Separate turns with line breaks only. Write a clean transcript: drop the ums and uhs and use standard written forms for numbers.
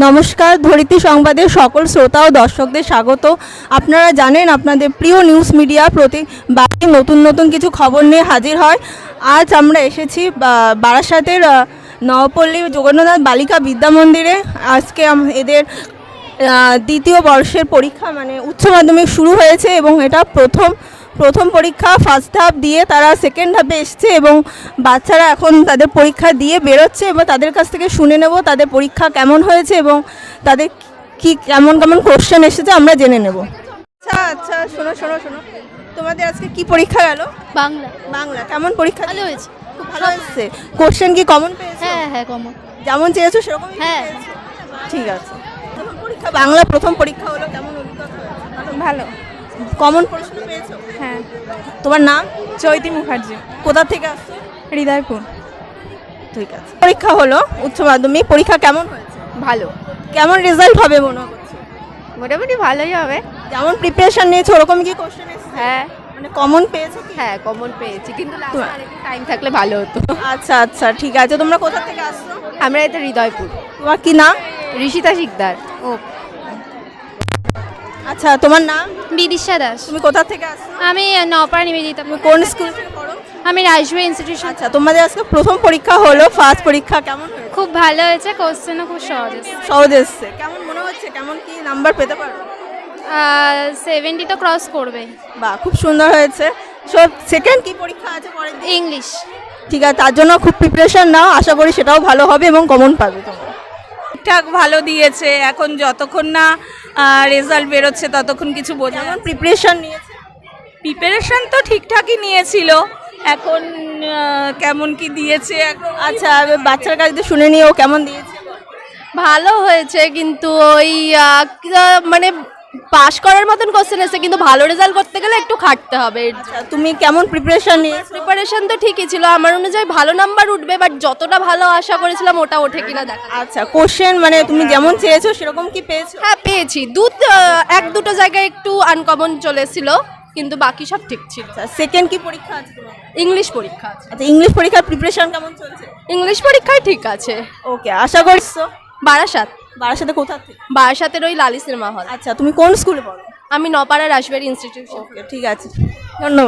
নমস্কার, ধরিত্রী সংবাদের সকল শ্রোতা ও দর্শকদের স্বাগত। আপনারা জানেন আপনাদের প্রিয় নিউজ মিডিয়া প্রতিবারই নতুন নতুন কিছু খবর নিয়ে হাজির হয়। আজ আমরা এসেছি বারাসাতের নবপল্লী জগন্নাথ বালিকা বিদ্যা মন্দিরে। আজকে এদের দ্বিতীয় বর্ষের পরীক্ষা মানে উচ্চ মাধ্যমিক শুরু হয়েছে এবং এটা প্রথম পরীক্ষা। ফার্স্ট হাফ দিয়ে তারা সেকেন্ড হাফে এসছে এবং বাচ্চারা এখন তাদের পরীক্ষা দিয়ে বেরোচ্ছে এবং তাদের কাছ থেকে শুনে নেব তাদের পরীক্ষা কেমন হয়েছে এবং তাদের কি কেমন কেমন কোশ্চেন এসেছে আমরা জেনে নেব। আচ্ছা আচ্ছা, শোনো শোনো শোনো, তোমাদের আজকে কি পরীক্ষা গেল?
বাংলা।
বাংলা কেমন পরীক্ষা?
ভালো হয়েছে,
খুব ভালো হয়েছে। কোশ্চেন কি কমন পেয়েছো?
হ্যাঁ হ্যাঁ কমন,
যেমন চেয়েছো সেরকম?
হ্যাঁ।
ঠিক আছে। প্রথম পরীক্ষা বাংলা, প্রথম পরীক্ষা হলো, কেমন অভিজ্ঞতা হয়েছে?
ভালো।
কমন প্রশ্ন পেয়েছো?
হ্যাঁ।
তোমার নাম?
চৈতি মুখার্জি,
কোথা থেকে আসছো?
হৃদয়পুর।
ঠিক আছে। পরীক্ষা হলো উচ্চ মাধ্যমিক, পরীক্ষা কেমন হয়েছে?
ভালো,
কেমন রেজাল্ট হবে মনে হচ্ছে?
মোটামুটি ভালোই হবে।
যেমন প্রিপারেশন নিয়েছো ওরকম কি কোশ্চেন এসেছে?
হ্যাঁ
মানে কমন পেয়েছো কি?
হ্যাঁ কমন পেয়েছি, কিন্তু আরেকটু টাইম থাকলে ভালো হতো।
আচ্ছা আচ্ছা, ঠিক আছে। তোমরা কোথা থেকে আসছো?
আমরা এটা হৃদয়পুর।
তোমার কি নাম?
ঋষিতা শিকদার।
ও আচ্ছা, তোমার নাম?
বিদিশা দাস।
তুমি কোথা থেকে আসছো?
আমি নপাড়া নিবেদিতা।
তুমি কোন স্কুল থেকে পড়ো?
আমি রাজবাড়ি ইনস্টিটিউশন।
আচ্ছা, তোমাদের আজকে প্রথম পরীক্ষা হলো, ফার্স্ট পরীক্ষা কেমন হয়েছে?
খুব ভালো হয়েছে, কোশ্চেনও খুব সহজ আছে।
সহজ এসছে। কেমন মনে হচ্ছে, কেমন কি নাম্বার পেতে পারো?
70 তো ক্রস করবে।
বাহ, খুব সুন্দর হয়েছে। সব সেকেন্ড কি পরীক্ষা আছে পরের দিন?
ইংলিশ।
ঠিক আছে, তার জন্য খুব প্রিপারেশন নাও, আশা করি সেটাও ভালো হবে এবং কমন পাবে তোমরা।
ঠিকঠাক ভালো দিয়েছে, এখন যতক্ষণ না রেজাল্ট বেরোচ্ছে ততক্ষণ কিছু বোঝা
যেমন প্রিপারেশন নিয়েছে?
প্রিপারেশন তো ঠিকঠাকই নিয়েছিল, এখন কেমন কি দিয়েছে এখন।
আচ্ছা, বাচ্চার কাছ থেকে শুনে নিও কেমন দিয়েছে।
ভালো হয়েছে, কিন্তু ওই মানে পাস করার মতন কোশ্চেন এসেছে, কিন্তু ভালো রেজাল্ট করতে গেলে একটু খাটতে হবে।
আচ্ছা, তুমি কেমন প্রিপারেশন নিয়েছো?
প্রিপারেশন তো ঠিকই ছিল, আমার অনুযায়ী ভালো নাম্বার উঠবে, বাট যতটা ভালো আশা করেছিলাম ওটা ওঠে কিনা দেখা।
আচ্ছা, কোশ্চেন মানে তুমি যেমন চেয়েছো সেরকম কি পেয়েছো?
হ্যাঁ পেয়েছি, এক দুটো জায়গায় একটু আনকমন চলেছিল, কিন্তু বাকি সব ঠিক ছিল।
আচ্ছা, সেকেন্ড কি পরীক্ষা আছে তোমার?
ইংলিশ পরীক্ষা আছে।
আচ্ছা, ইংলিশ পরীক্ষার প্রিপারেশন কেমন চলছে?
ইংলিশ পরীক্ষায় ঠিক আছে।
ওকে, আশা করছো।
বারাসাত।
বারাসাতে কোথা থেকে?
বারাসাতের ওই লালি সিনেমা হল।
আচ্ছা, তুমি কোন স্কুলে পড়ো?
আমি নপাড়া রাজবাড়ি ইনস্টিটিউশন।
ওকে, ঠিক আছে, ধন্যবাদ।